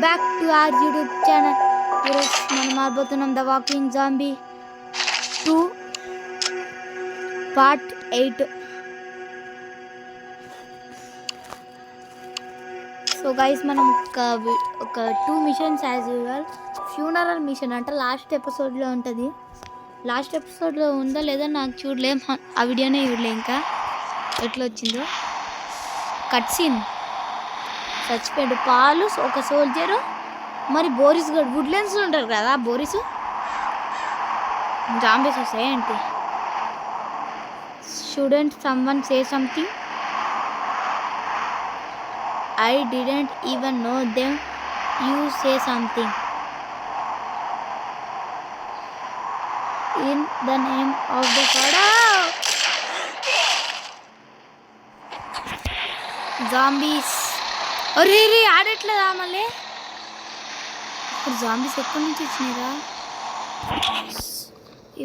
Back to our YouTube channel. ఈరోజు మనం ఆడబోతున్నాం the walking zombie 2 part 8. So guys మనం ఒక 2 missions as usual. Funeral mission అంటే లాస్ట్ ఎపిసోడ్లో ఉంటుంది. లాస్ట్ ఎపిసోడ్లో ఉందా లేదా నాకు చూడలే, ఆ వీడియోనే చూడలే ఇంకా ఎట్లా వచ్చిందో. కట్ సీన్ చచ్చిపోయాడు. పాలు ఒక సోల్జరు, మరి బోరిస్ గడ్ వుడ్లాండ్స్లో ఉంటారు కదా బోరిస్. జాంబీస్ వస్తాయి ఏంటి? Student someone say something? I didn't even know them. You say something. In the name of the God. Zombies. అరే రే ఆడట్లేదా మళ్ళీ? ఇప్పుడు జాంబీస్ ఎక్కడి నుంచి వచ్చినాయిరా?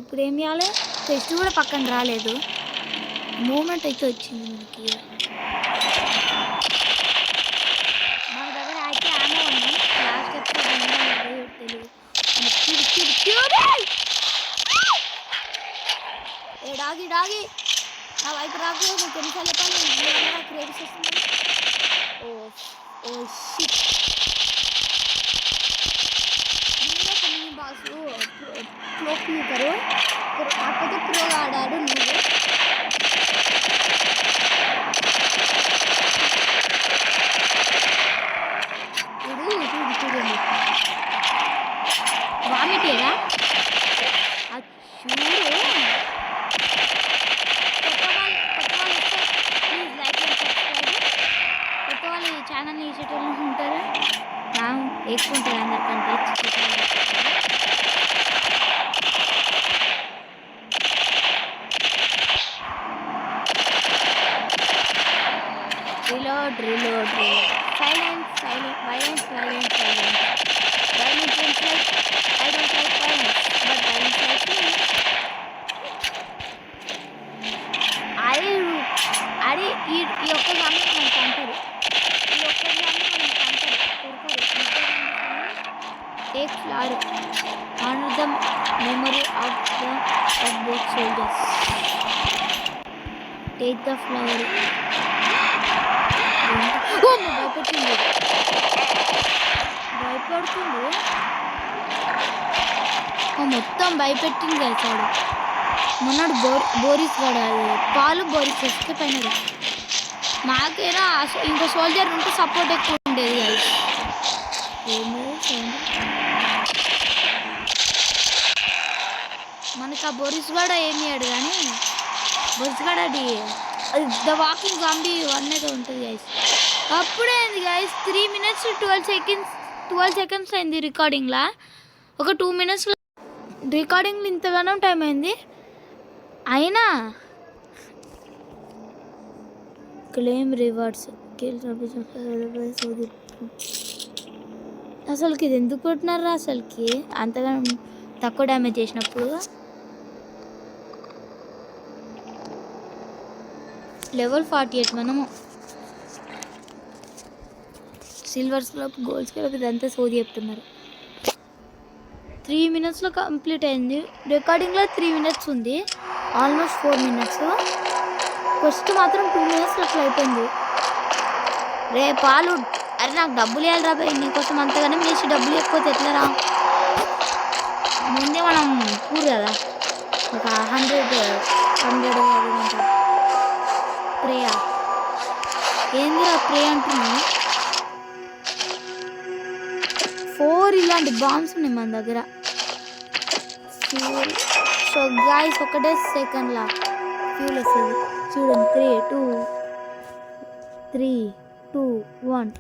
ఇప్పుడు ఏం చేయాలి? టెస్ట్ కూడా పక్కన రాలేదు, మూమెంట్ అయితే వచ్చింది మనకి. మన దగ్గర అయితే ఆమె ఉన్నాయి. లాస్ట్ ఎపిసోడ్ తెలియదు. ఏ డాగి డాగి నా వైపు రాకు. నీకు ఎన్నిసార్లు చెప్పాలి క్రియేట్ చేస్తున్నాను. Oh shit. బాసు ప్రో ప్యూకరు కాకపోతే ప్రోగా ఆడాడు. నువ్వు చూడండి వామిటేరా చూడు. కొత్త వాళ్ళు ఈ ఛానల్ని చూసేటోళ్ళు ఉంటారు, ఎక్కువ ఉంటుంది అందరికంటే. Reload. Silence. Violence. Violence is like, I don't like violence, but violence likes me. అరే ఈ ఒక్క జాంబీ మనం కంటారు. Take flower. Honor the memory of both soldiers. Take the flower. భయపడుతుంది. మొత్తం భయపెట్టింది కలిసాడు. మొన్నడు బోరిస్ గడాలి పాలు బోరిస్ వస్తే పైన మాకేనా ఇంకో సోల్జర్ ఉంటే సపోర్ట్ ఎక్కువ ఉండేది అది. మనకు ఆ బోరిస్ కూడా ఏమి అయ్యాడు కానీ బోరిస్ కూడా ద వాకింగ్ జాంబీ 1 ఏదో ఉంటుంది గైస్. అప్పుడే అయింది గైస్ 3 minutes 12 seconds అయింది రికార్డింగ్లా. ఒక 2 minutes రికార్డింగ్లో ఇంతగానో టైం అయింది. అయినా క్లెయిమ్ రివార్డ్స్ అసలుకి ఇది ఎందుకు కొట్టినారా? అసలుకి అంతగా తక్కువ డ్యామేజ్ చేసినప్పుడు. లెవెల్ 48 మనము. సిల్వర్ స్లోప్, గోల్డ్ స్లోప్ ఇదంతా సోది చెప్తున్నారు. 3 minutesలో కంప్లీట్ అయింది. రికార్డింగ్లో 3 minutes ఉంది, ఆల్మోస్ట్ 4 minutes. ఫస్ట్ మాత్రం 2 minutes అట్లా అయిపోయింది. రే పాలు, అరే నాకు డబ్బులు ఇవ్వాలి రా భయ్. నీకోసం అంతగానే వేసి డబ్బులు ఎక్కువ ఎట్లరా? ముందే మనం పూర్ కదా, ఒక 100 ప్రేయా ఏందిరా ప్రే అంటున్నా. 4 ఇలాంటి బాంబ్స్ ఉన్నాయి మన దగ్గర. సో గైస్ ఒకటే సెకండ్లా ఫ్యూల్ వస్తుంది చూడండి. 3 2 1